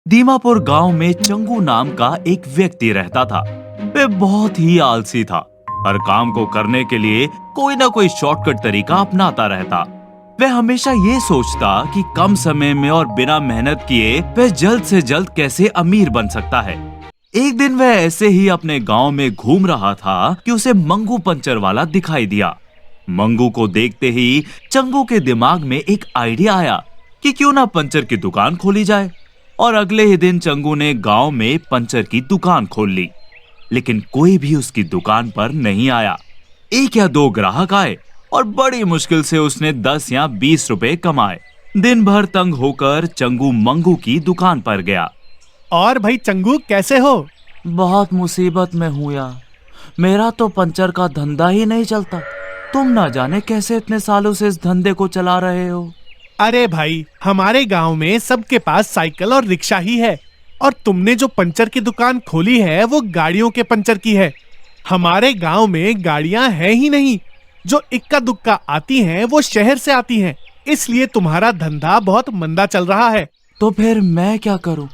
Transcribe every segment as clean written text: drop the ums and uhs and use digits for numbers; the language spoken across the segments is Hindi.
दीमापुर गांव में चंगू नाम का एक व्यक्ति रहता था। वह बहुत ही आलसी था। हर काम को करने के लिए कोई ना कोई शॉर्टकट तरीका अपनाता रहता। वह हमेशा ये सोचता कि कम समय में और बिना मेहनत किए वह जल्द से जल्द कैसे अमीर बन सकता है। एक दिन वह ऐसे ही अपने गांव में घूम रहा था कि उसे मंगू पंचर वाला दिखाई दिया। मंगू को देखते ही चंगू के दिमाग में एक आइडिया आया कि क्यों ना पंचर की दुकान खोली जाए। और अगले ही दिन चंगू ने गांव में पंचर की दुकान खोल ली। लेकिन कोई भी उसकी दुकान पर नहीं आया। एक या दो ग्राहक आए और बड़ी मुश्किल से उसने 10 या 20 रुपए कमाए। दिन भर तंग होकर चंगू मंगू की दुकान पर गया। और भाई चंगू, कैसे हो? बहुत मुसीबत में हूँ यार। मेरा तो पंचर का धंधा ही नहीं चलता। तुम ना जाने कैसे इतने सालों से इस धंधे को चला रहे हो। अरे भाई, हमारे गांव में सबके पास साइकिल और रिक्शा ही है। और तुमने जो पंचर की दुकान खोली है वो गाड़ियों के पंचर की है। हमारे गांव में गाड़ियां हैं ही नहीं। जो इक्का दुक्का आती हैं वो शहर से आती हैं। इसलिए तुम्हारा धंधा बहुत मंदा चल रहा है। तो फिर मैं क्या करूं?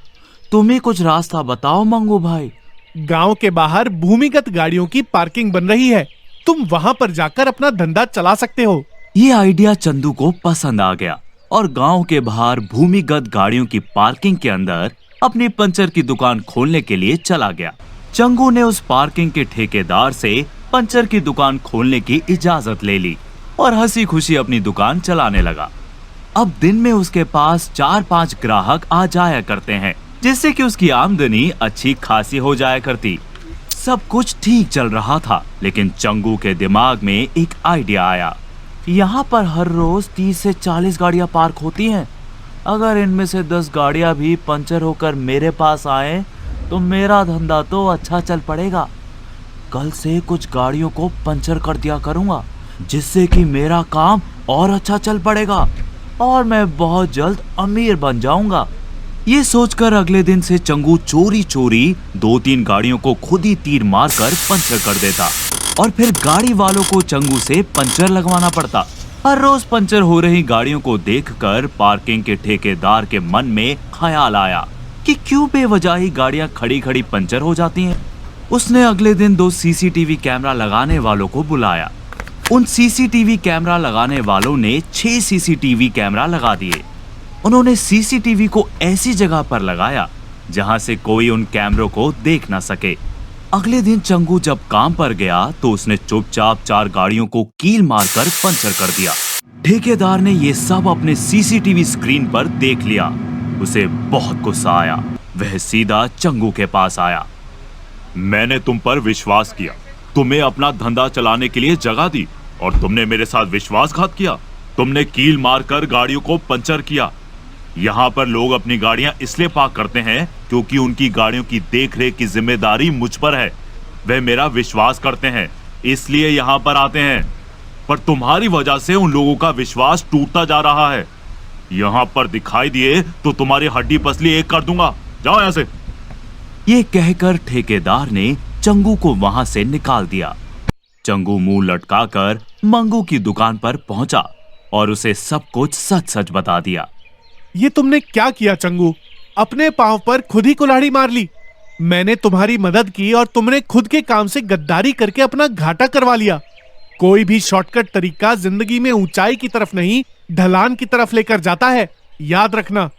तुम ही कुछ रास्ता बताओ मंगू भाई। गांव के बाहर भूमिगत गाड़ियों की पार्किंग बन रही है। तुम वहां पर जाकर अपना धंधा चला सकते हो। ये आइडिया चंदू को पसंद आ गया और गांव के बाहर भूमिगत गाड़ियों की पार्किंग के अंदर अपनी पंचर की दुकान खोलने के लिए चला गया। चंगू ने उस पार्किंग के ठेकेदार से पंचर की दुकान खोलने की इजाजत ले ली और हंसी खुशी अपनी दुकान चलाने लगा। अब दिन में उसके पास 4-5 ग्राहक आ जाया करते हैं, जिससे कि उसकी आमदनी अच्छी खासी हो जाया करती। सब कुछ ठीक चल रहा था, लेकिन चंगू के दिमाग में एक आइडिया आया। यहाँ पर हर रोज 30 से 40 गाड़ियां पार्क होती हैं। अगर इनमें से 10 गाड़ियां भी पंचर होकर मेरे पास आए तो मेरा धंधा तो अच्छा चल पड़ेगा। कल से कुछ गाड़ियों को पंचर कर दिया करूंगा, जिससे कि मेरा काम और अच्छा चल पड़ेगा और मैं बहुत जल्द अमीर बन जाऊंगा। ये सोचकर अगले दिन से चंगू चोरी चोरी 2-3 गाड़ियों को खुद ही तीर मारकर पंचर कर देता और फिर गाड़ी वालों को चंगू से पंचर लगवाना पड़ता। हर रोज पंचर हो रही गाड़ियों को देखकर पार्किंग के ठेकेदार के मन में ख्याल आया कि क्यों बेवजह ही गाड़ियां खड़ी खड़ी पंचर हो जाती हैं। उसने अगले दिन 2 सीसीटीवी कैमरा लगाने वालों को बुलाया। उन सीसीटीवी कैमरा लगाने वालों ने 6 सीसीटीवी कैमरा लगा दिए। उन्होंने सीसीटीवी को ऐसी जगह पर लगाया जहां से कोई उन कैमरों को देख ना सके। अगले दिन चंगू जब काम पर गया तो उसने चुपचाप 4 गाड़ियों को कील मारकर पंचर कर दिया। ठेकेदार ने ये सब अपने सीसीटीवी स्क्रीन पर देख लिया। उसे बहुत गुस्सा आया। वह सीधा चंगू के पास आया। मैंने तुम पर विश्वास किया, तुम्हें अपना धंधा चलाने के लिए जगह दी और तुमने मेरे साथ विश्वासघात किया। तुमने कील मारकर गाड़ियों को पंचर किया। यहाँ पर लोग अपनी गाड़ियां इसलिए पार्क करते हैं क्योंकि उनकी गाड़ियों की देखरेख की जिम्मेदारी मुझ पर है। वे मेरा विश्वास करते हैं, इसलिए यहाँ पर आते हैं। पर तुम्हारी वजह से उन लोगों का विश्वास टूटता जा रहा है। यहाँ पर दिखाई दिए तो तुम्हारी हड्डी पसली एक कर दूंगा। जाओ यहाँ से। ये कहकर ठेकेदार ने चंगू को वहां से निकाल दिया। चंगू मुंह लटकाकर मंगू की दुकान पर पहुंचा और उसे सब कुछ सच सच बता दिया। ये तुमने क्या किया चंगू? अपने पांव पर खुद ही कुल्हाड़ी मार ली। मैंने तुम्हारी मदद की और तुमने खुद के काम से गद्दारी करके अपना घाटा करवा लिया। कोई भी शॉर्टकट तरीका जिंदगी में ऊंचाई की तरफ नहीं, ढलान की तरफ लेकर जाता है। याद रखना।